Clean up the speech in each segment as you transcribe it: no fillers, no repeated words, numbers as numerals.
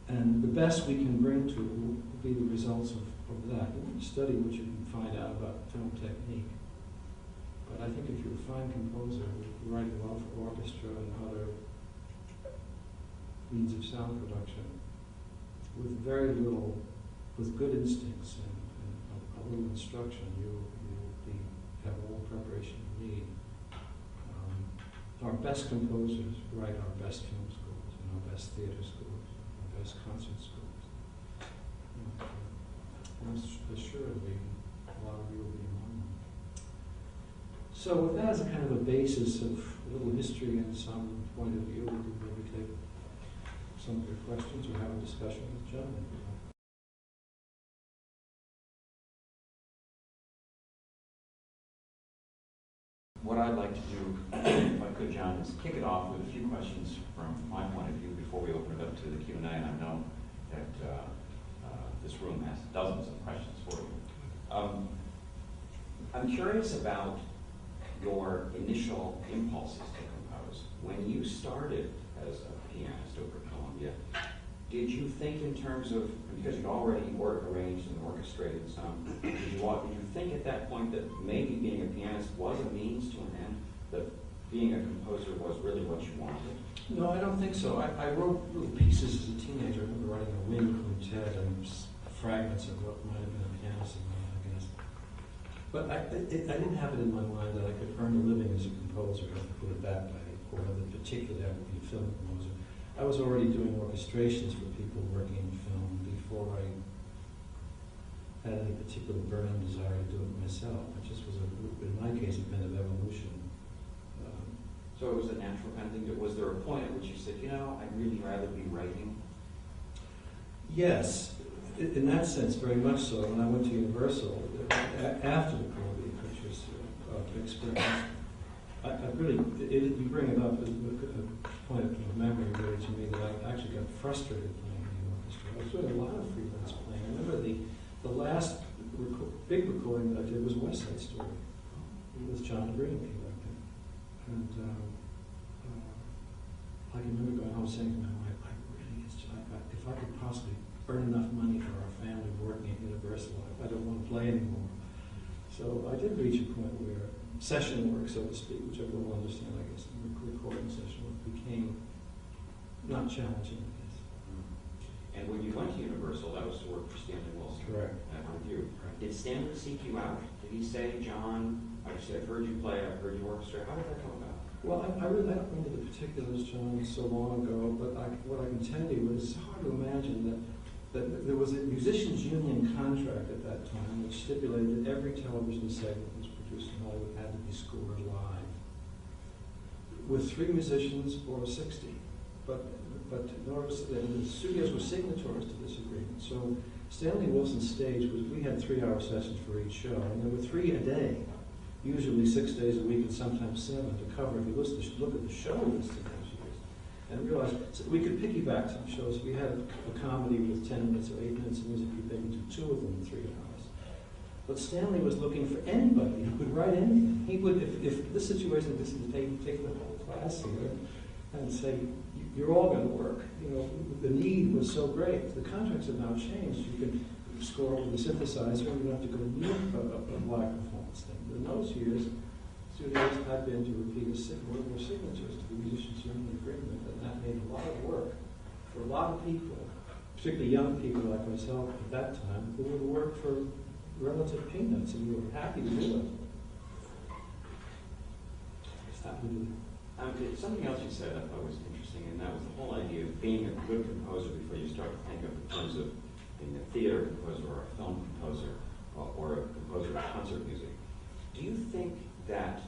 And the best we can bring to it will be the results of that. You study what you can find out about film technique. But I think if you're a fine composer, writing well for orchestra and other means of sound production, with very little, with good instincts and a little instruction, you'll have all the preparation you need. Our best composers write our best film scores and our best theater scores, our best concert scores. And assuredly, a lot of you will be among them. So with that as a kind of a basis of a little history and some point of view, we can maybe take some of your questions or have a discussion with John. What I'd like to do, if I could, John, is kick it off with a few questions from my point of view before we open it up to the Q&A. And I know that this room has dozens of questions for you. I'm curious about your initial impulses to compose. When you started as a pianist over at Columbia, did you think in terms of, because you'd already arranged and orchestrated some, did you think at that point that maybe being a pianist was a means to an end, that being a composer was really what you wanted? No, I don't think so. I wrote little pieces as a teenager. I remember writing a wind quintet and fragments of what might have been a piano sonata, I guess. But I didn't have it in my mind that I could earn a living as a composer, if I put it that way, or that particularly I would be a film composer. I was already doing orchestrations for people working in film before I had any particular burning desire to do it myself. It just was, in my case, a kind of evolution. So it was a natural kind of thing. Was there a point at which you said, I'd really rather be writing? Yes, in that sense, very much so. When I went to Universal, after the Columbia Pictures experience, I really, you bring it up as a point of memory really to me that I actually got frustrated playing in the orchestra. I was doing a lot of freelance playing. I remember the last big recording that I did was West Side Story with John Green conducting. And I can remember going home saying to my wife, if I could possibly earn enough money for our family working at Universal, I don't want to play anymore. So I did reach a point where session work, so to speak, which everyone will understand, I guess, recording session work became not challenging, I guess. And when you went to Universal, that was to work for Stanley Wilson. Correct. With you. Right. Did Stanley seek you out? Did he say, John, I've heard you play, I've heard you orchestrate. How did that come about? Well, I don't remember the particulars, John, so long ago, but what I can tell you is it's hard to imagine that there was a musicians' union contract at that time which stipulated that every television segment that was produced in Hollywood had to be scored live, with 3 musicians or 60. But the studios were signatories to this agreement. So Stanley Wilson's stage was, we had 3-hour sessions for each show, and there were 3 a day, usually 6 days a week and sometimes 7 to cover. If you look at the show list in those years, and realize so we could piggyback some shows. If we had a comedy with 10 minutes or 8 minutes of music, we'd maybe do 2 of them in 3 hours. But Stanley was looking for anybody who could write anything. He would, if this situation, this is take the whole class here and say, you're all going to work. The need was so great. The contracts have now changed. You can score with a synthesizer, and you don't have to go near a live performance thing. But in those years, studios had been to repeat were signatures to the musicians' union agreement, and that made a lot of work for a lot of people, particularly young people like myself at that time, who would work for relative peanuts, and we were happy to do it. Something else you said I thought was interesting, and that was the whole idea of being a good composer before you start to think of in terms of being a theater composer or a film composer or a composer of concert music. Do you think that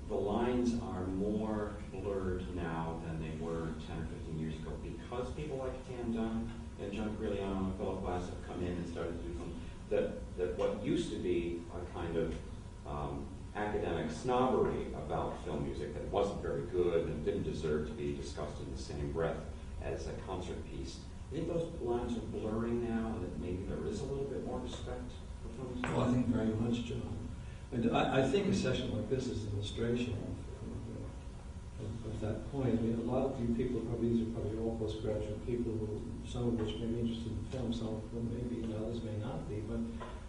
the lines are more blurred now than they were 10 or 15 years ago because people like Tan Dunn and John Quirigliano and Philip Glass have come in and started to do film, that what used to be a kind of academic snobbery about film music that wasn't very good and didn't deserve to be discussed in the same breath as a concert piece. Do you think those lines are blurring now and that maybe there is a little bit more respect for film music? Well, I think very much, John. And I think a session like this is an illustration of that point. I mean, a lot of you people, these are probably all postgraduate people, who, some of which may be interested in film, some of them may be, and others may not be. But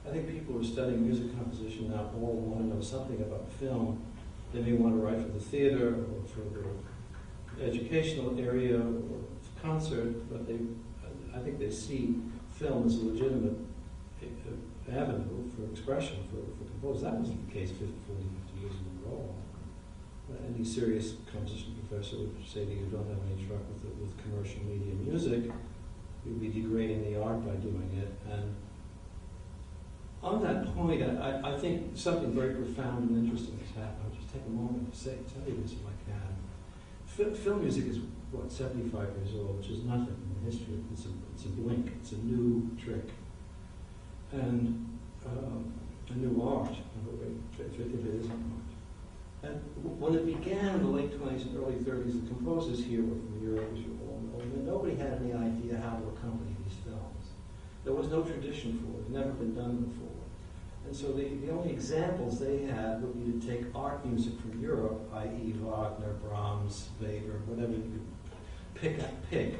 I think people who are studying music composition now all want to know something about film. They may want to write for the theater or for the educational area or concert, but I think they see film as a legitimate avenue for expression for composers. That wasn't the case 40, 50 years ago. Any serious composition professor would say to you, don't have any truck with commercial media music. You'd be degrading the art by doing it. And on that point, I think something very profound and interesting has happened. I'll just take a moment to tell you this if I can. Film music is, 75 years old, which is nothing in the history. It's a blink. It's a new trick. And a new art, in a way, if it is an art. And when it began in the late 20s and early 30s, the composers here were from Europe, as you all know, and nobody had any idea how to accompany these films. There was no tradition for it. It had never been done before. And so the only examples they had would be to take art music from Europe, i.e. Wagner, Brahms, Weber, whatever you could pick,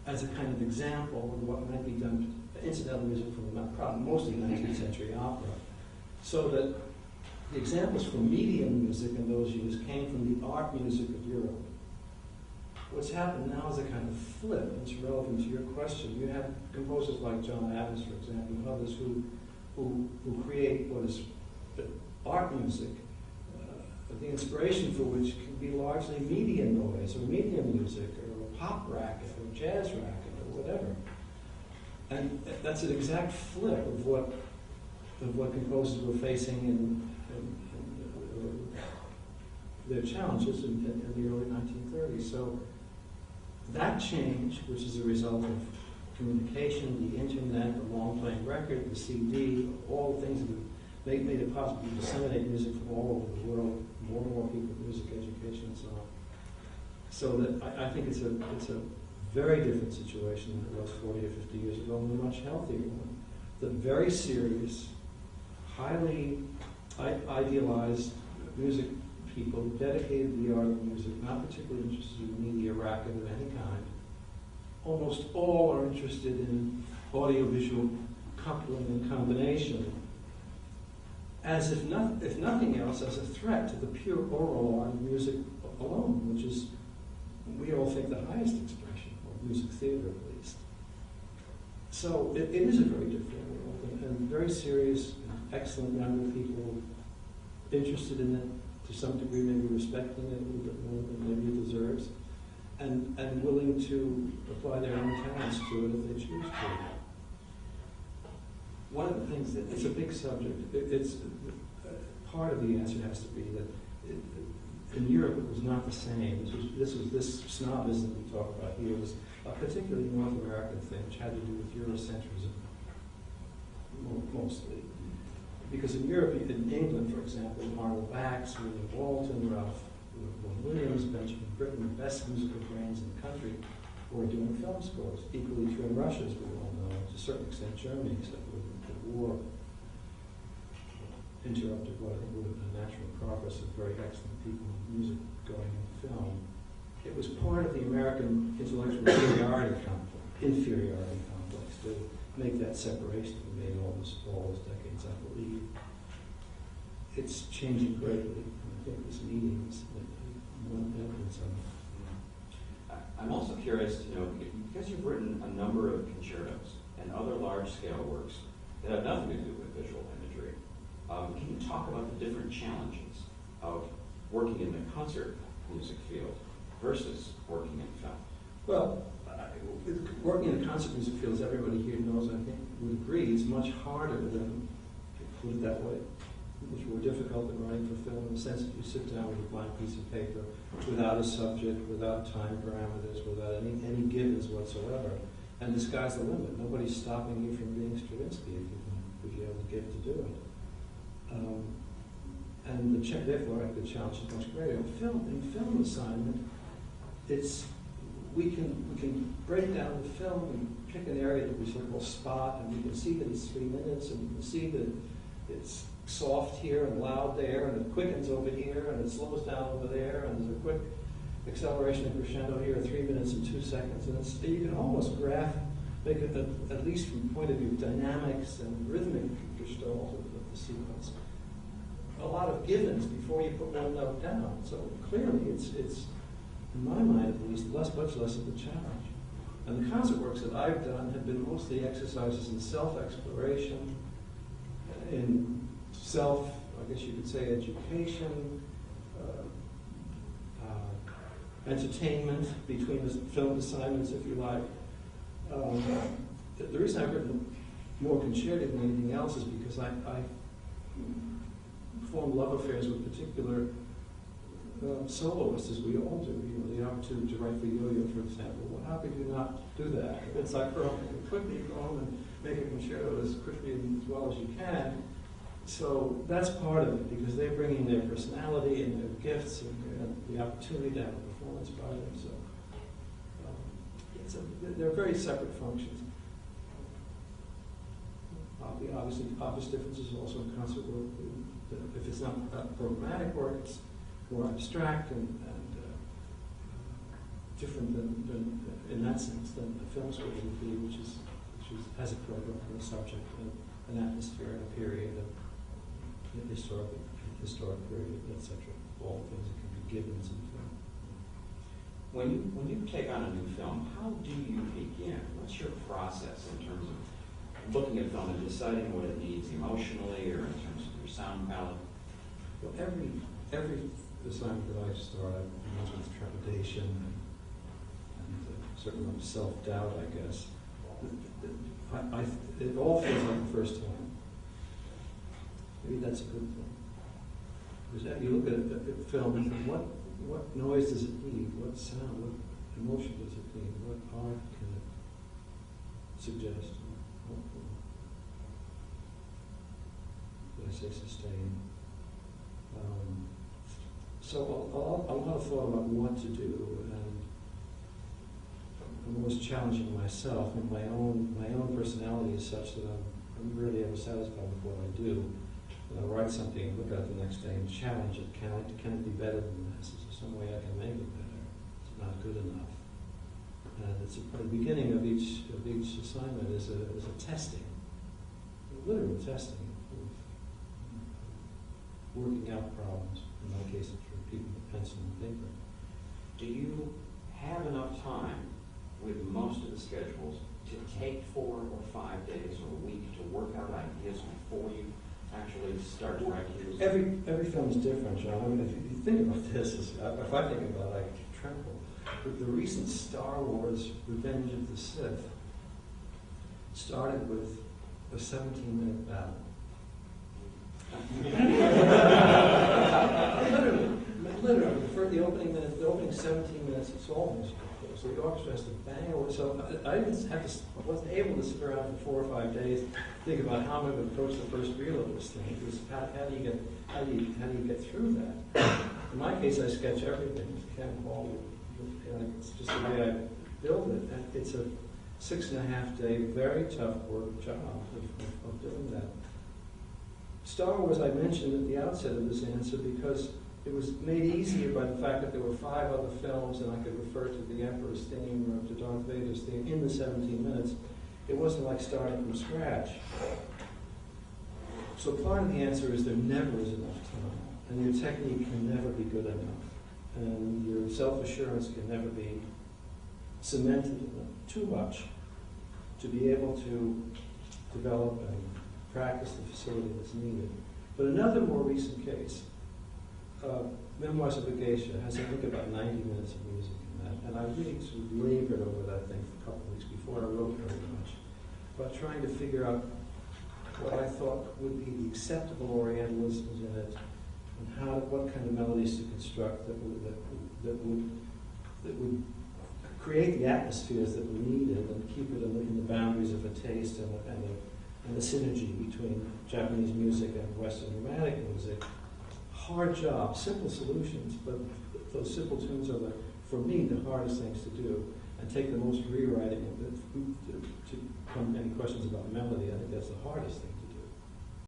as a kind of example of what might be done, incidental music from mostly 19th century opera. So that the examples from medium music in those years came from the art music of Europe. What's happened now is a kind of flip. It's relevant to your question. You have composers like John Adams, for example, and others who create what is art music, the inspiration for which can be largely medium noise or medium music or a pop racket or jazz racket or whatever. And that's an exact flip of what composers were facing in their challenges in the early 1930s. So that change, which is a result of communication, the internet, the long-playing record, the CD, all the things that made it possible to disseminate music from all over the world, more and more people, music education and so on. So that I think it's a very different situation than it was 40 or 50 years ago, and a much healthier one. The very serious, highly idealized music people dedicated to the art of music, not particularly interested in media racket of any kind. Almost all are interested in audiovisual coupling and combination, as if nothing else, as a threat to the pure oral art of music alone, which is, we all think, the highest expression, or music theater at least. So it is a very different world, and very serious, excellent younger people interested in it, to some degree maybe respecting it a little bit more than maybe it deserves, and willing to apply their own talents to it if they choose to. One of the things that, it's a big subject, it's part of the answer has to be that in Europe it was not the same. This snobism we talk about here was a particularly North American thing, which had to do with Eurocentrism mostly. Because in Europe, in England, for example, Arnold Bax, William Walton, Ralph Vaughan Williams, Benjamin Britten, the best musical brains in the country, were doing film scores. Equally true in Russia, as we all know, to a certain extent Germany, except for the war interrupted what I think would have been natural progress of very excellent people in music going in film. It was part of the American intellectual inferiority complex to make that separation we made all those decades, I believe. It's changing greatly. I think this meeting is one evidence of it. I'm also curious to know, because you've written a number of concertos and other large-scale works that have nothing to do with visual imagery, can you talk about the different challenges of working in the concert music field versus working in film? Well, working in the concert music field, as everybody here knows, I think, would agree, is much harder than, put it that way, much more difficult than writing for film, in the sense that you sit down with a blank piece of paper without a subject, without time parameters, without any givens whatsoever, and the sky's the limit. Nobody's stopping you from being Stravinsky if you have the gift to do it. And therefore, I think the challenge is much greater. In film assignment, we can break down the film and pick an area that we sort of spot, and we can see that it's 3 minutes, and we can see that it's soft here and loud there, and it quickens over here, and it slows down over there, and there's a quick acceleration and crescendo here, 3 minutes and 2 seconds, and you can almost make it at least from the point of view of dynamics and rhythmic gestalt of the sequence. A lot of givens before you put one note down. So clearly, it's in my mind at least much less of a challenge. And the concert works that I've done have been mostly exercises in self-exploration, in I guess you could say, education, entertainment between the film assignments, if you like. The reason I've written more concerti than anything else is because I form love affairs with particular soloists, as we all do. You know, the opportunity to write for Yo-Yo, for example. Well, how could you not do that? It's like, quickly go home and make a concerto as quickly and as well as you can. So that's part of it, because they're bringing their personality and their gifts and the opportunity to have a performance by them. So they're very separate functions. Obviously, obvious differences also in concert work. If it's not programmatic work, it's more abstract and different than in that sense than the film score would be, which has a program and a subject and an atmosphere and a period, a historic period, etc. All things that can be givens in film. When you take on a new film, how do you begin? What's your process in terms of looking at film and deciding what it needs emotionally or in terms of your sound palette? Well, every assignment that I start, I begin with trepidation and a certain amount of self-doubt, I guess. It all feels like the first time. Maybe that's a good thing. Because you look at the film and think, what noise does it need? What sound? What emotion does it need? What art can it suggest? Did I say sustain? So a lot of thought about what to do, and I'm always challenging myself. And my own personality is such that I'm rarely ever satisfied with what I do. And I write something, look at it the next day, and challenge it. Can it be better than this? Is there some way I can make it better? It's not good enough. And it's the beginning of each assignment is a testing, a literal testing of working out problems. In my case, it's repeating with pencil and paper. Do you have enough time with most of the schedules to take 4 or 5 days or a week to work out ideas before you actually start to write music? Every film is different, John. I mean, if you think about this, if I think about it, I tremble. But the recent Star Wars Revenge of the Sith started with a 17-minute battle. literally, the opening 17 minutes, it's almost complete. So the orchestra has to bang away. So I wasn't able to sit around for 4 or 5 days, think about how I'm going to approach the first reel of this thing. Because how do you get through that? In my case, I sketch everything. Ken Paul, it's just the way I build it. And it's a 6.5 day, very tough work job of doing that. Star Wars, I mentioned at the outset of this answer because it was made easier by the fact that there were 5 other films and I could refer to the Emperor's theme or to Darth Vader's theme in the 17 minutes. It wasn't like starting from scratch. So part of the answer is there never is enough time, and your technique can never be good enough, and your self-assurance can never be cemented enough, too much, to be able to develop and practice the facility that's needed. But another more recent case, Memoirs of a Geisha, has I think about 90 minutes of music in that, and I really sort of labored over that thing for a couple of weeks before I wrote very much, about trying to figure out what I thought would be the acceptable Orientalisms in it, and what kind of melodies to construct that would create the atmospheres that were needed and keep it in the boundaries of a taste and a synergy between Japanese music and Western Romantic music. Hard job, simple solutions, but those simple tunes are, for me, the hardest things to do, and take the most rewriting to come to any questions about melody. I think that's the hardest thing